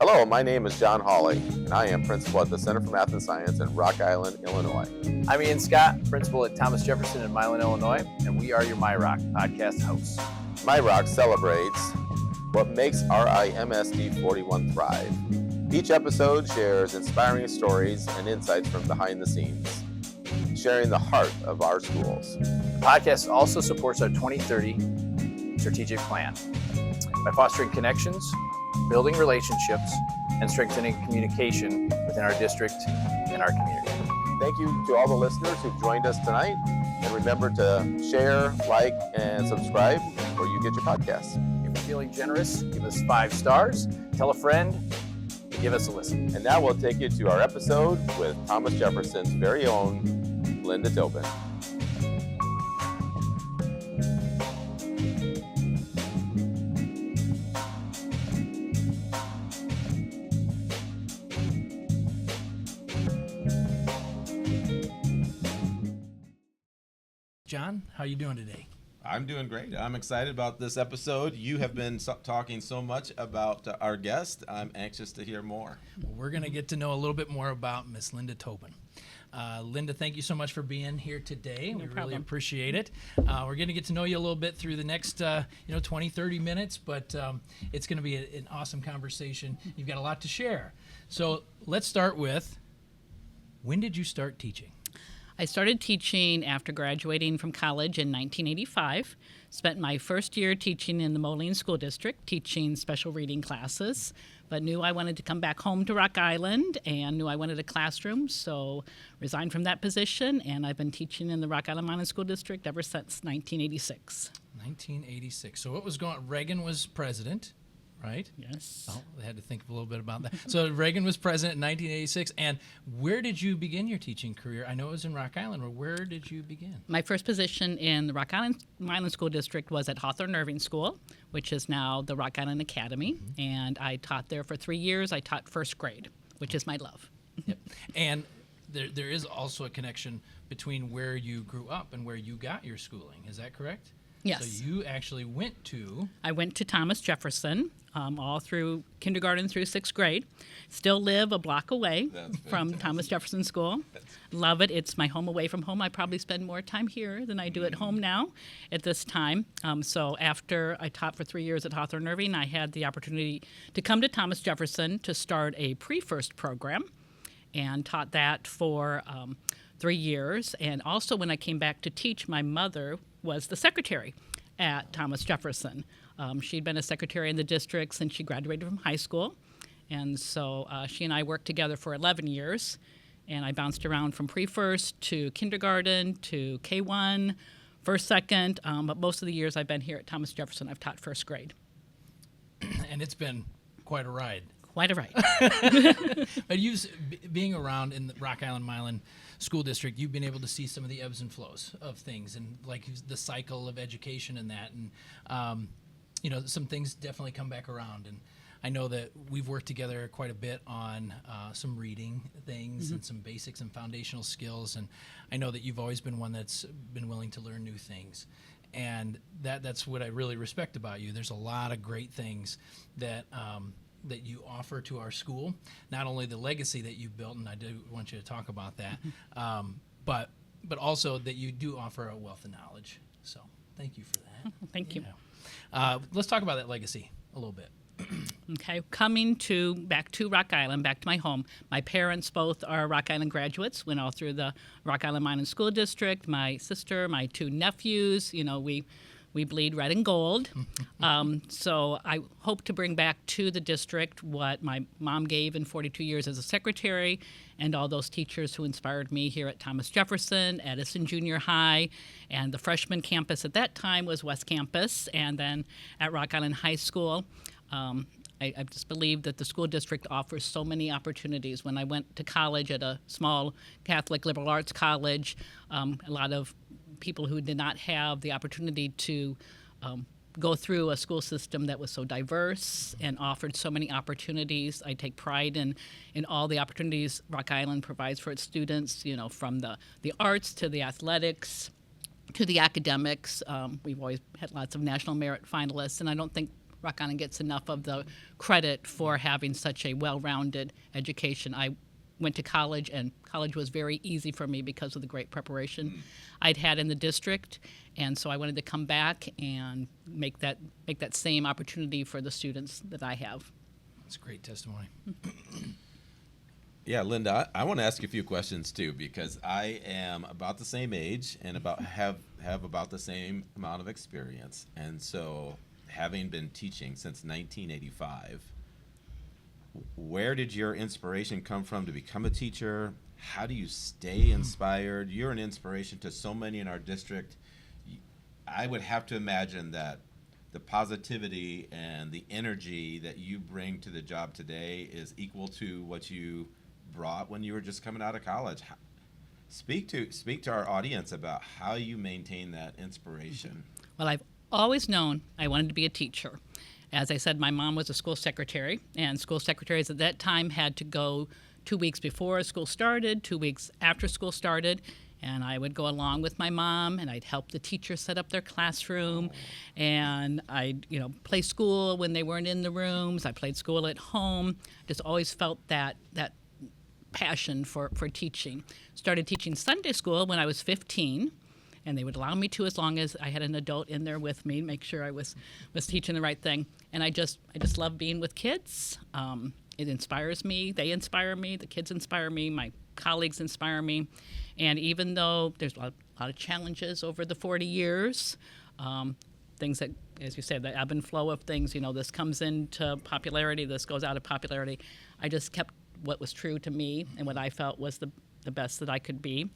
Hello, my name is John Hawley, and I am principal at the Center for Math and Science in Rock Island, Illinois. I'm Ian Scott, principal at Thomas Jefferson in Milan, Illinois, and we are your MyRock podcast hosts. MyRock celebrates what makes RIMSD 41 thrive. Each episode shares inspiring stories and insights from behind the scenes, sharing the heart of our schools. The podcast also supports our 2030 strategic plan by fostering connections, building relationships, and strengthening communication within our district and our community. Thank you to all the listeners who've joined us tonight. And remember to share, like, and subscribe where you get your podcasts. If you're feeling generous, give us 5 stars, tell a friend, and give us a listen. And now we'll take you to our episode with Thomas Jefferson's very own Linda Tobin. John, how are you doing today? I'm doing great. I'm excited about this episode. You have been talking so much about our guest. I'm anxious to hear more. Well, we're going to get to know a little bit more about Miss Linda Tobin. Linda, thank you so much for being here today. No we problem. really appreciate it. We're going to get to know you a little bit through the next 20, 30 minutes, but it's going to be an awesome conversation. You've got a lot to share. So let's start with, when did you start teaching? I started teaching after graduating from college in 1985. Spent my first year teaching in the Moline School District, teaching special reading classes, but knew I wanted to come back home to Rock Island and knew I wanted a classroom, so resigned from that position, and I've been teaching in the Rock Island Moline School District ever since 1986. 1986. So what was going on? Reagan was president, right? Yes. Oh, I had to think a little bit about that. So Reagan was president in 1986. And where did you begin your teaching career? I know it was in Rock Island. Or where did you begin? My first position in the Rock Island Milan School District was at Hawthorne Irving School, which is now the Rock Island Academy. Mm-hmm. And I taught there for 3 years. I taught first grade, which is my love. Yep. And there is also a connection between where you grew up and where you got your schooling. Is that correct? Yes. So you actually went to... I went to Thomas Jefferson all through kindergarten through 6th grade. Still live a block away from Thomas Jefferson School. Love it. It's my home away from home. I probably spend more time here than I do at home now at this time. So after I taught for 3 years at Hawthorne Irving, I had the opportunity to come to Thomas Jefferson to start a pre-first program and taught that for 3 years. And also when I came back to teach, my mother was the secretary at Thomas Jefferson. She'd been a secretary in the district since she graduated from high school. And so she and I worked together for 11 years. And I bounced around from pre-first to kindergarten to K1, first, second. But most of the years I've been here at Thomas Jefferson, I've taught first grade. And it's been quite a ride. Quite a ride. But being around in the Rock Island Milan School District, you've been able to see some of the ebbs and flows of things and like the cycle of education and that. And, some things definitely come back around. And I know that we've worked together quite a bit on some reading things mm-hmm. and some basics and foundational skills. And I know that you've always been one that's been willing to learn new things. And that's what I really respect about you. There's a lot of great things that you offer to our school, not only the legacy that you've built, and I do want you to talk about that, but also that you do offer a wealth of knowledge. So thank you for that. Thank you. Let's talk about that legacy a little bit. Okay, coming back to Rock Island, back to my home. My parents both are Rock Island graduates, went all through the Rock Island Milan School District. My sister, my 2 nephews, we bleed red and gold. So I hope to bring back to the district what my mom gave in 42 years as a secretary and all those teachers who inspired me here at Thomas Jefferson, Edison Junior High, and the freshman campus at that time was West Campus, and then at Rock Island High School. I just believe that the school district offers so many opportunities. When I went to college at a small Catholic liberal arts college, a lot of people who did not have the opportunity to go through a school system that was so diverse and offered so many opportunities. I take pride in all the opportunities Rock Island provides for its students, from the arts to the athletics to the academics. We've always had lots of national merit finalists, and I don't think Rock Island gets enough of the credit for having such a well-rounded education. I went to college, and college was very easy for me because of the great preparation I'd had in the district, and so I wanted to come back and make that same opportunity for the students that I have. That's great testimony. Yeah, Linda, I want to ask you a few questions too, because I am about the same age and have about the same amount of experience, and so having been teaching since 1985. Where did your inspiration come from to become a teacher? How do you stay inspired? You're an inspiration to so many in our district. I would have to imagine that the positivity and the energy that you bring to the job today is equal to what you brought when you were just coming out of college. Speak to our audience about how you maintain that inspiration. Well, I've always known I wanted to be a teacher. As I said, my mom was a school secretary, and school secretaries at that time had to go 2 weeks before school started, 2 weeks after school started, and I would go along with my mom, and I'd help the teachers set up their classroom, and I'd play school when they weren't in the rooms. I played school at home. Just always felt that passion for teaching. Started teaching Sunday school when I was 15. And they would allow me to as long as I had an adult in there with me, make sure I was teaching the right thing. And I just love being with kids. It inspires me. They inspire me. The kids inspire me. My colleagues inspire me. And even though there's a lot of challenges over the 40 years, things that, as you said, the ebb and flow of things, this comes into popularity, this goes out of popularity. I just kept what was true to me and what I felt was the best that I could be.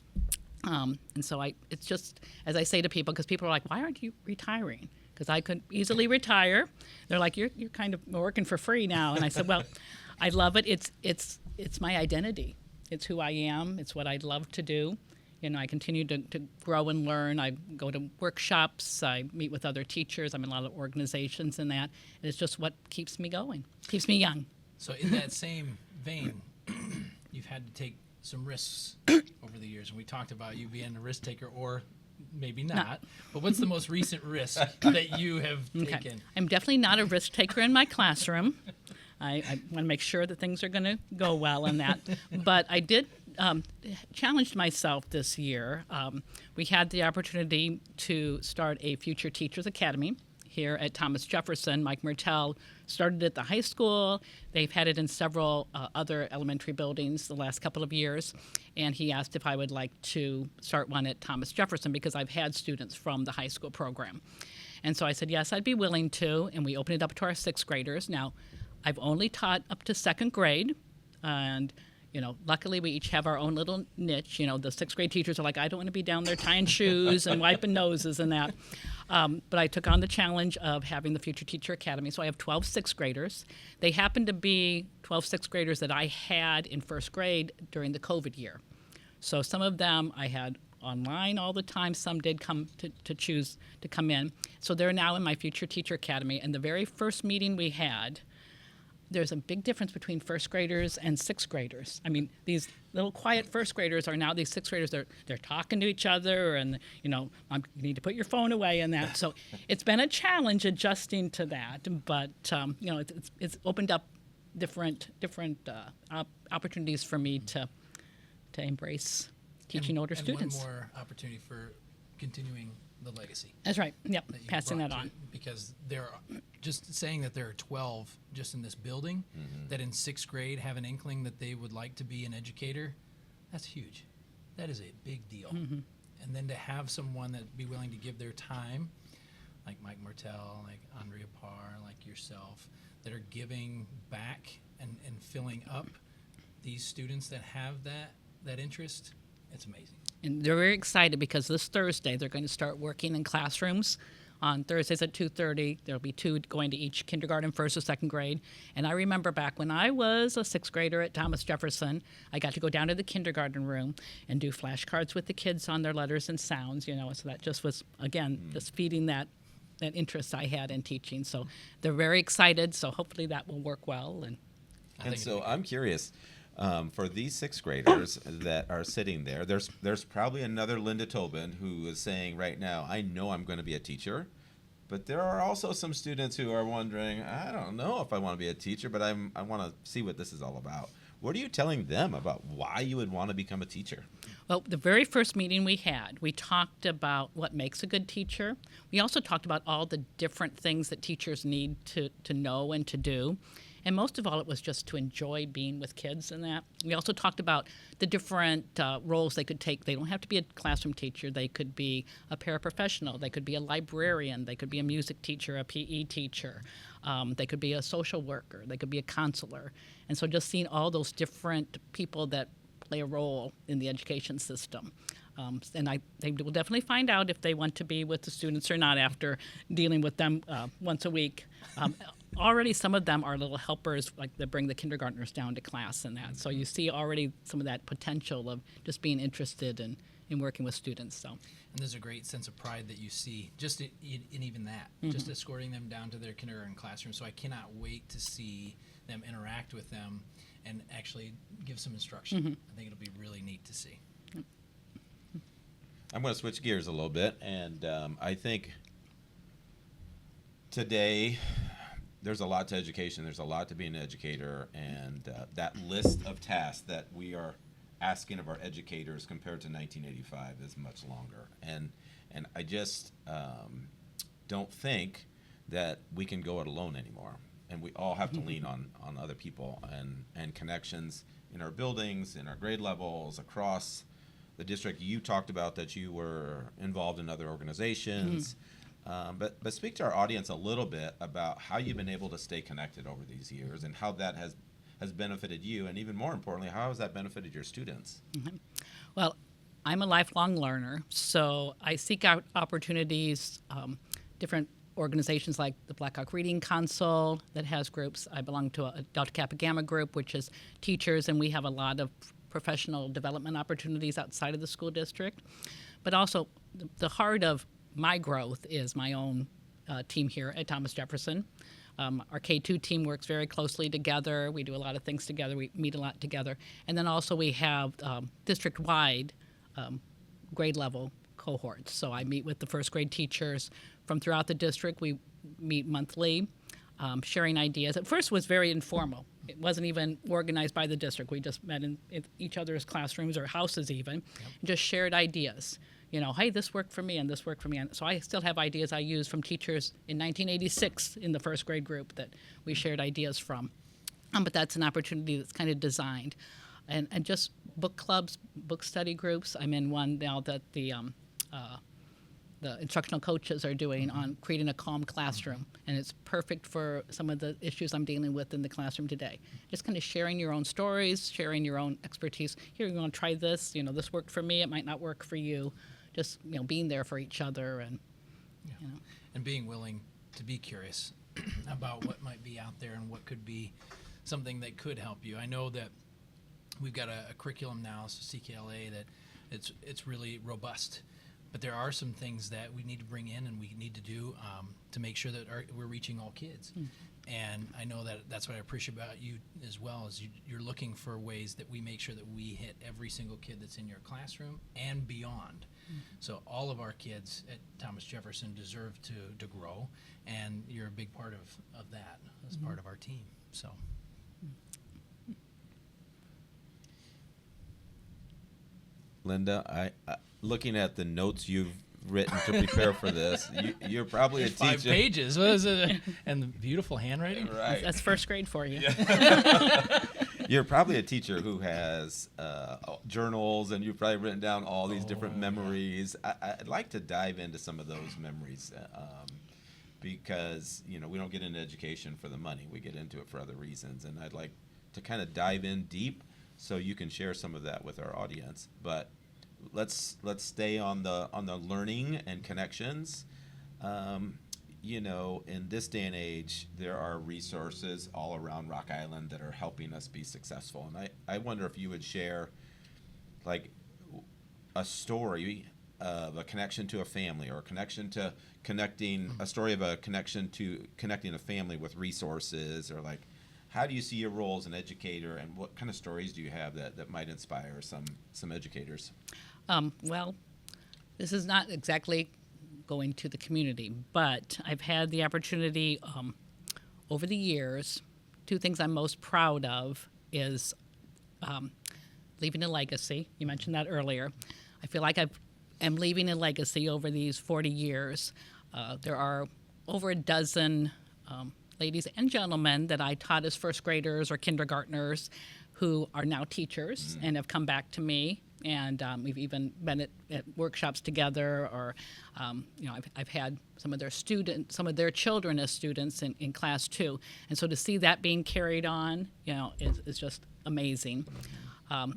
And so it's just, as I say to people, because people are like, why aren't you retiring? Because I could easily retire. They're like, you're kind of working for free now. And I said, well, I love it. It's my identity. It's who I am. It's what I love to do. I continue to grow and learn. I go to workshops. I meet with other teachers. I'm in a lot of organizations and that. And it's just what keeps me going, keeps me young. So in that same vein, you've had to take some risks over the years, and we talked about you being a risk taker, or maybe not. But what's the most recent risk that you have taken? I'm definitely not a risk taker in my classroom. I want to make sure that things are going to go well in that. But I did challenge myself this year. We had the opportunity to start a Future Teachers Academy here at Thomas Jefferson. Mike Mertel started at the high school. They've had it in several other elementary buildings the last couple of years. And he asked if I would like to start one at Thomas Jefferson because I've had students from the high school program. And so I said, yes, I'd be willing to. And we opened it up to our sixth graders. Now, I've only taught up to second grade. And luckily we each have our own little niche. The sixth grade teachers are like, I don't want to be down there tying shoes and wiping noses and that. But I took on the challenge of having the Future Teacher Academy. So I have 12 sixth graders. They happen to be 12 sixth graders that I had in first grade during the COVID year. So some of them I had online all the time. Some did come to choose to come in. So they're now in my Future Teacher Academy. And the very first meeting we had, there's a big difference between first graders and sixth graders. I mean, these little quiet first graders are now these sixth graders. They're talking to each other, and you need to put your phone away and that. So it's been a challenge adjusting to that, but it's opened up different opportunities for me to embrace teaching older students. And one more opportunity for continuing the legacy. That's right. Yep, passing that on. Because just saying that there are 12 just in this building that in sixth grade have an inkling that they would like to be an educator, that's huge. That is a big deal. And then to have someone that be willing to give their time, like Mike Martell, like Andrea Parr, like yourself, that are giving back and filling up these students that have that interest, it's amazing. And they're very excited because this Thursday they're going to start working in classrooms. On Thursdays at 2:30, there'll be 2 going to each kindergarten, first or second grade. And I remember back when I was a sixth grader at Thomas Jefferson, I got to go down to the kindergarten room and do flashcards with the kids on their letters and sounds, So that just was, again, just feeding that interest I had in teaching. So they're very excited. So hopefully that will work well. And so I'm curious. For these sixth graders that are sitting there, there's probably another Linda Tobin who is saying right now, I know I'm going to be a teacher, But there are also some students who are wondering, I don't know if I want to be a teacher, but I want to see what this is all about. What are you telling them about why you would want to become a teacher? Well, the very first meeting we had, we talked about what makes a good teacher. We also talked about all the different things that teachers need to know and to do. And most of all, it was just to enjoy being with kids and that. We also talked about the different roles they could take. They don't have to be a classroom teacher. They could be a paraprofessional. They could be a librarian. They could be a music teacher, a PE teacher. They could be a social worker. They could be a counselor. And so just seeing all those different people that play a role in the education system. And they will definitely find out if they want to be with the students or not after dealing with them once a week. Already some of them are little helpers, like they bring the kindergartners down to class and that. So you see already some of that potential of just being interested in working with students. So. And there's a great sense of pride that you see just in even that, just escorting them down to their kindergarten classroom. So I cannot wait to see them interact with them and actually give some instruction. I think it'll be really neat to see. I'm going to switch gears a little bit, and I think today there's a lot to education. There's a lot to be an educator, and that list of tasks that we are asking of our educators compared to 1985 is much longer. And I just don't think that we can go it alone anymore. And we all have to lean on other people and connections in our buildings, in our grade levels, across the district. You talked about that you were involved in other organizations. But speak to our audience a little bit about how you've been able to stay connected over these years and how that has benefited you, and even more importantly, how has that benefited your students? Well, I'm a lifelong learner, so I seek out opportunities, different organizations like the Black Hawk Reading Council that has groups. I belong to a Delta Kappa Gamma group, which is teachers, and we have a lot of professional development opportunities outside of the school district. But also, the heart of my growth is my own team here at Thomas Jefferson. Our K2 team works very closely together. We do a lot of things together. We meet a lot together. And then also we have district-wide grade level cohorts. So I meet with the first grade teachers from throughout the district. We meet monthly, sharing ideas. At first it was very informal. It wasn't even organized by the district. We just met in each other's classrooms or houses even, and just shared ideas. You know, hey, this worked for me and this worked for me. And so I still have ideas I used from teachers in 1986 in the first grade group that we shared ideas from. But that's an opportunity that's kind of designed. And just book clubs, book study groups. I'm in one now that the instructional coaches are doing on creating a calm classroom. And it's perfect for some of the issues I'm dealing with in the classroom today. Just kind of sharing your own stories, sharing your own expertise. Here, you want to try this. You know, this worked for me. It might not work for you. Just, you know, being there for each other and, you know. And being willing to be curious about what might be out there and what could be something that could help you. I know that we've got a curriculum now, so CKLA, that it's really robust. But there are some things that we need to bring in and we need to do to make sure that we're reaching all kids. And I know that that's what I appreciate about you as well, is you're looking for ways that we make sure that we hit every single kid that's in your classroom and beyond. So all of our kids at Thomas Jefferson deserve to grow, and you're a big part of that as part of our team. So. Linda, I looking at the notes you've written to prepare for this, you're probably a teacher. 5 pages, what is it? And the beautiful handwriting. Right. That's first grade for you. You're probably a teacher who has journals, and you've probably written down all these different memories. I'd like to dive into some of those memories because, you know, we don't get into education for the money. We get into it for other reasons, and I'd like to kind of dive in deep so you can share some of that with our audience. But let's stay on the learning and connections. You know, in this day and age, there are resources all around Rock Island that are helping us be successful. And I wonder if you would share, like, a story of a connection to a family, or a connection to a story of a connection to connecting a family with resources, or like, how do you see your role as an educator, and what kind of stories do you have that might inspire some educators? Well, this is not exactly going to the community. But I've had the opportunity over the years. Two things I'm most proud of is leaving a legacy. You mentioned that earlier. I feel like I'm leaving a legacy over these 40 years. There are over a dozen ladies and gentlemen that I taught as first graders or kindergartners who are now teachers and have come back to me. And we've even been at workshops together, or I've had some of their children as students in class too. And so to see that being carried on, is just amazing.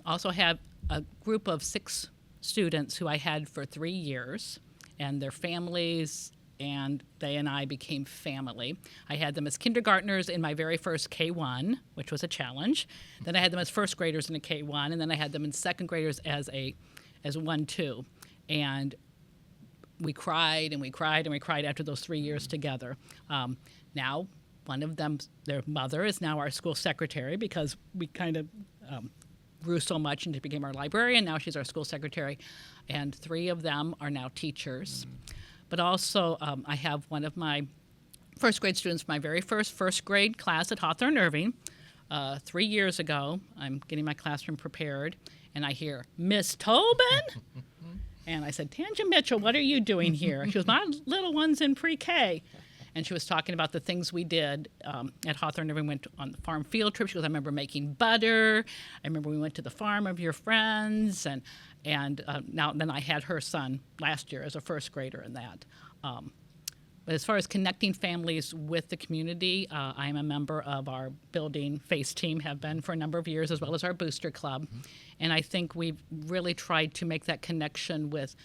Also have a group of 6 students who I had for 3 years, and their families, and they and I became family. I had them as kindergartners in my very first K-1, which was a challenge. Then I had them as first graders in a K-1, and then I had them in second graders as 1-2. And we cried and we cried and we cried after those 3 years together. Now, one of them, their mother, is now our school secretary, because we kind of grew so much and she became our librarian. Now she's our school secretary. And 3 of them are now teachers. But also, I have one of my first grade students, my very first grade class at Hawthorne Irving. 3 years ago, I'm getting my classroom prepared, and I hear, "Miss Tobin?" And I said, "Tanja Mitchell, what are you doing here?" She goes, "My little one's in pre-K." And she was talking about the things we did at Hawthorne Irving. We went on the farm field trip. She goes, "I remember making butter. I remember we went to the farm of your friends." And then I had her son last year as a first grader in that. But as far as connecting families with the community, I am a member of our building FACE team, have been for a number of years, as well as our booster club. And I think we've really tried to make that connection with,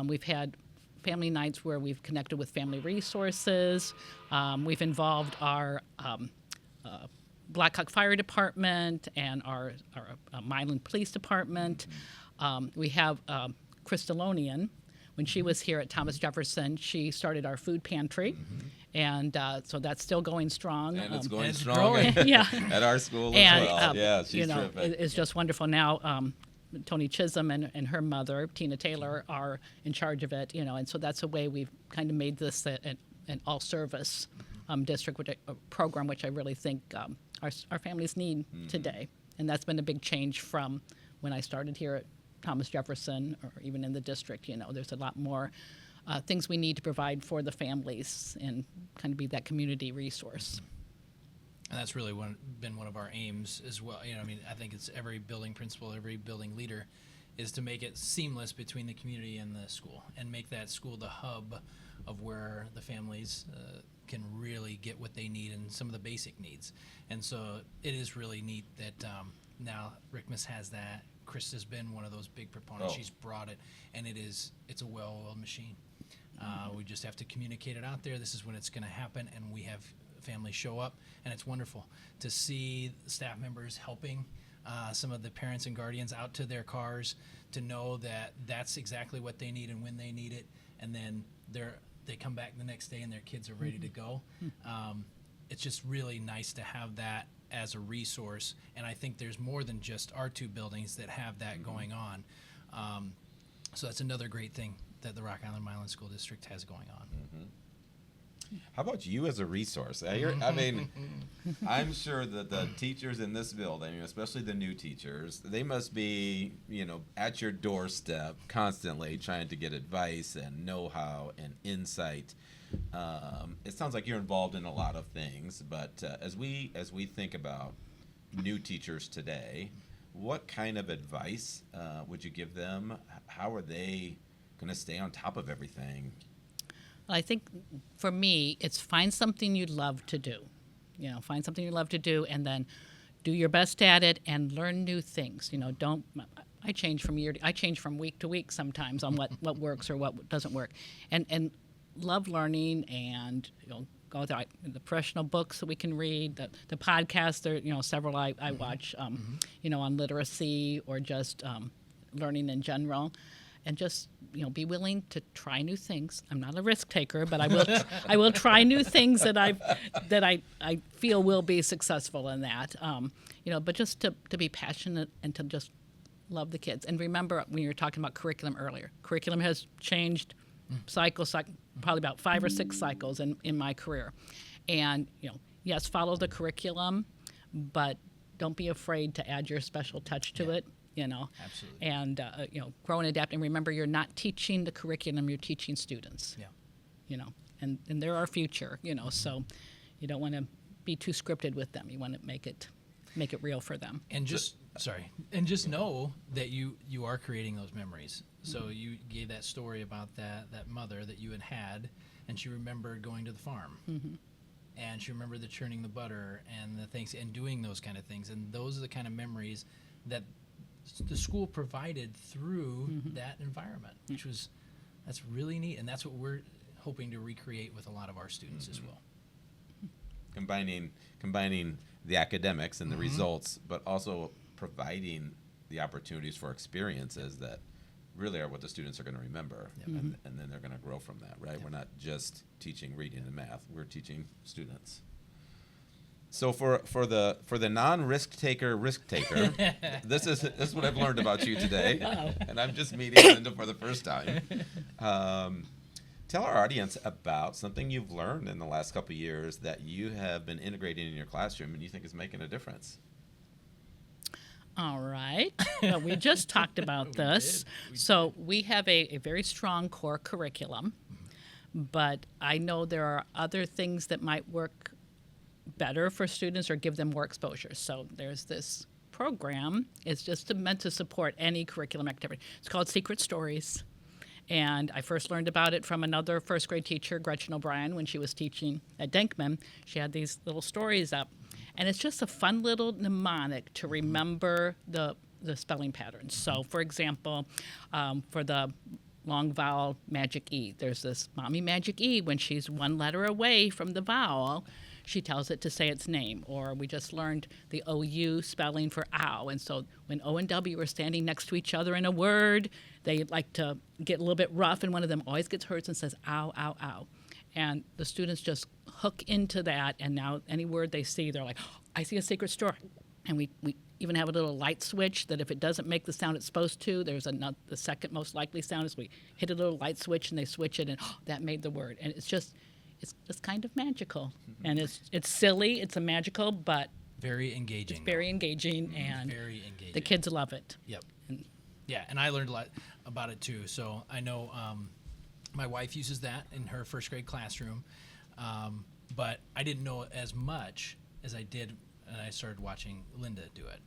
we've had family nights where we've connected with family resources. We've involved our Blackhawk Fire Department and our Milan Police Department. We have Crystallonian. When she was here at Thomas Jefferson, she started our food pantry. And so that's still going strong. And it's going it's strong at our school as well. Yeah, she's terrific. It's just wonderful. Now, Tony Chisholm and her mother, Tina Taylor, are in charge of it, and so that's a way we've kind of made this an all-service district program, which I really think our families need today. And that's been a big change from when I started here at Thomas Jefferson, or even in the district. There's a lot more things we need to provide for the families and kind of be that community resource. And that's really been one of our aims as well. I think it's every building principal, every building leader, is to make it seamless between the community and the school, and make that school the hub of where the families can really get what they need and some of the basic needs. And so it is really neat that now Rickmas has that. Chris has been one of those big proponents. She's brought it, and it's a well-oiled machine. We just have to communicate it out there. This is when it's going to happen, and we have families show up, and it's wonderful to see staff members helping some of the parents and guardians out to their cars, to know that that's exactly what they need and when they need it, and then they come back the next day and their kids are ready to go. It's just really nice to have that as a resource, and I think there's more than just our 2 buildings that have that going on. So that's another great thing that the Rock Island Milan School District has going on. How about you as a resource? I'm sure that the teachers in this building, especially the new teachers, they must be, at your doorstep constantly trying to get advice and know-how and insight. It sounds like you're involved in a lot of things, but as we think about new teachers today, what kind of advice would you give them? How are they going to stay on top of everything? Well, I think for me, it's find something you love to do. Find something you love to do, and then do your best at it and learn new things. I change from week to week sometimes on what works or what doesn't work, and love learning, and go with the professional books that we can read, the podcasts. There, several I watch, on literacy or just learning in general. And just be willing to try new things. I'm not a risk taker, but I will try new things that I feel will be successful in that. But just to be passionate and to just love the kids. And remember, when you were talking about curriculum earlier, curriculum has changed probably about 5 or 6 cycles in my career. And, yes, follow the curriculum, but don't be afraid to add your special touch to it, Absolutely. And, grow and adapt. And remember, you're not teaching the curriculum, you're teaching students. Yeah. And they're our future, so you don't want to be too scripted with them. You want to make it real for them. And just know that you are creating those memories. So you gave that story about that mother that you had, and she remembered going to the farm. Mm-hmm. And she remembered the churning the butter and the things and doing those kind of things. And those are the kind of memories that the school provided through that environment, that's really neat. And that's what we're hoping to recreate with a lot of our students as well. Combining the academics and the results, but also providing the opportunities for experiences that really are what the students are going to remember, and then they're going to grow from that, right? We're not just teaching reading and math; we're teaching students. So for the non-risk taker, this is what I've learned about you today, and I'm just meeting Linda for the first time. Tell our audience about something you've learned in the last couple of years that you have been integrating in your classroom and you think is making a difference. All right. Well, we just talked about this. So we have a very strong core curriculum, but I know there are other things that might work better for students or give them more exposure. So there's this program. It's just meant to support any curriculum activity. It's called Secret Stories. And I first learned about it from another first grade teacher, Gretchen O'Brien, when she was teaching at Denkman. She had these little stories up. And it's just a fun little mnemonic to remember the spelling patterns. So, for example, for the long vowel magic E, there's this mommy magic E. When she's one letter away from the vowel, she tells it to say its name. Or we just learned the OU spelling for ow. And so when O and W are standing next to each other in a word, they like to get a little bit rough, and one of them always gets hurt and says ow, ow, ow. And the students just hook into that, and now any word they see, they're like, oh, I see a secret story. And we even have a little light switch that if it doesn't make the sound it's supposed to, there's the second most likely sound is we hit a little light switch and they switch it, and that made the word. And it's just kind of magical. And it's silly, it's a magical, but very engaging. It's very engaging, and very engaging. The kids love it. Yep. And I learned a lot about it too. So I know my wife uses that in her first grade classroom, but I didn't know as much as I did, and I started watching Linda do it.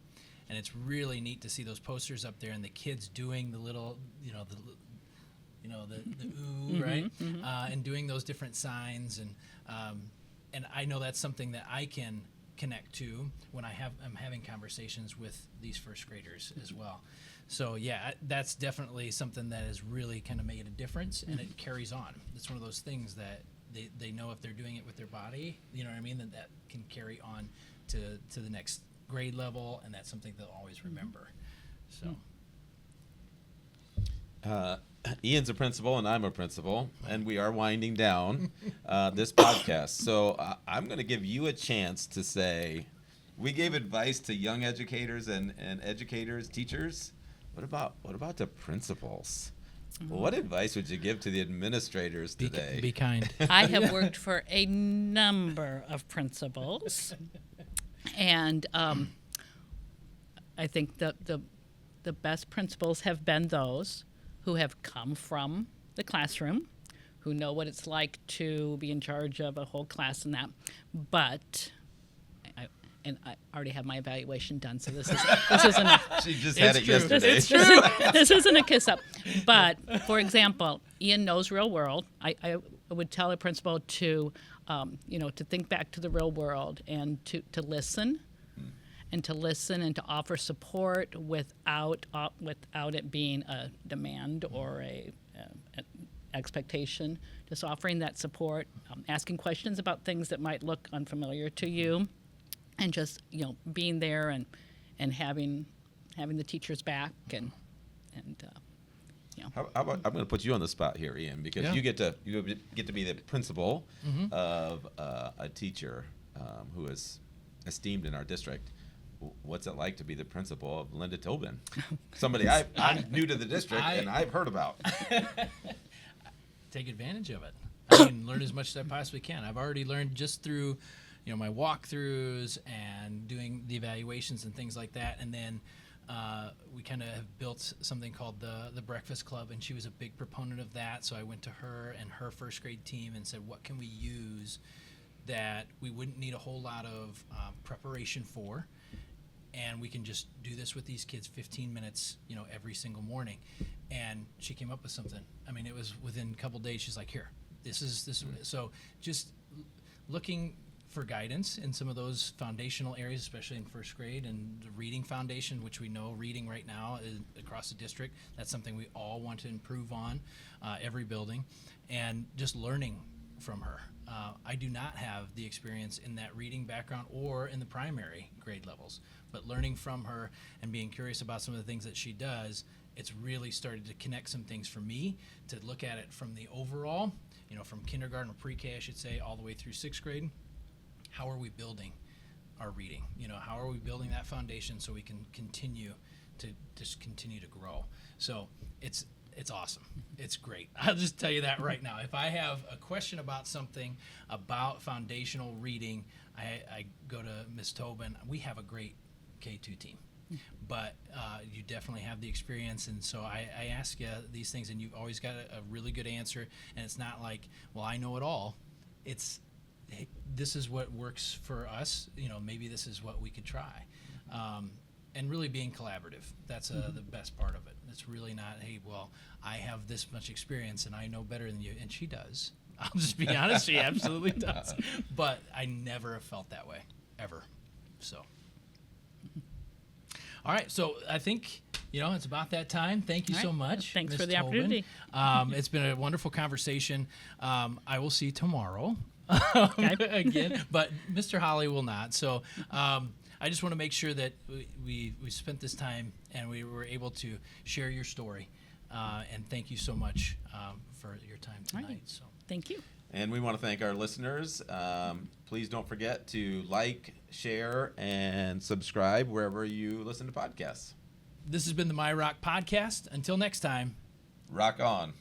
And it's really neat to see those posters up there and the kids doing the little, the ooh, right? And doing those different signs, and I know that's something that I can connect to when I'm having conversations with these first graders as well. So yeah, that's definitely something that has really kind of made a difference, and it carries on. It's one of those things that they know if they're doing it with their body, you know what I mean, that can carry on to the next grade level, and that's something they'll always remember. So. Ian's a principal and I'm a principal, and we are winding down this podcast. So I'm going to give you a chance to say, we gave advice to young educators and educators, teachers. What about the principals? What advice would you give to the administrators today? Be kind. I have worked for a number of principals, and I think the best principals have been those who have come from the classroom, who know what it's like to be in charge of a whole class and that. But I already have my evaluation done, so this isn't a, she just had it yesterday. It's true. This isn't a kiss up. But for example, Ian knows real world. I would tell a principal to to think back to the real world and to listen. And to listen and to offer support without it being a demand or an expectation. Just offering that support, asking questions about things that might look unfamiliar to you, and just being there and having the teachers back and. How about, I'm going to put you on the spot here, Ian, because you get to be the principal of a teacher who is esteemed in our district. What's it like to be the principal of Linda Tobin? Somebody I'm new to the district and I've heard about. take advantage of it. I mean, learn as much as I possibly can. I've already learned just through, my walkthroughs and doing the evaluations and things like that. And then we kind of have built something called the Breakfast Club, and she was a big proponent of that. So I went to her and her first grade team and said, what can we use that we wouldn't need a whole lot of preparation for, and we can just do this with these kids 15 minutes, every single morning. And she came up with something. I mean, it was within a couple days. She's like, here, this is. So just looking for guidance in some of those foundational areas, especially in first grade, and the reading foundation, which we know reading right now is across the district. That's something we all want to improve on, every building, and just learning from her. I do not have the experience in that reading background or in the primary grade levels, but learning from her and being curious about some of the things that she does, it's really started to connect some things for me to look at it from the overall, from kindergarten or pre-K, I should say, all the way through sixth grade. How are we building our reading? How are we building that foundation so we can continue to grow? So it's awesome. It's great. I'll just tell you that right now. If I have a question about something about foundational reading, I go to Ms. Tobin. We have a great K2 team, but you definitely have the experience, and so I ask you these things, and you've always got a really good answer. And it's not like, well, I know it all. It's, hey, this is what works for us. Maybe this is what we could try. And really being collaborative. That's the best part of it. It's really not, hey, well, I have this much experience and I know better than you. And she does. I'll just be honest, she absolutely does. But I never have felt that way, ever. So. All right, so I think, it's about that time. Thank you so much. Thanks Ms. for the Tobin. opportunity. It's been a wonderful conversation. I will see you tomorrow again, but Mr. Hawley will not. So I just want to make sure that we spent this time and we were able to share your story. And thank you so much for your time tonight. Right. So Thank you. And we want to thank our listeners. Please don't forget to like, share, and subscribe wherever you listen to podcasts. this has been the My Rock Podcast. Until next time. Rock on.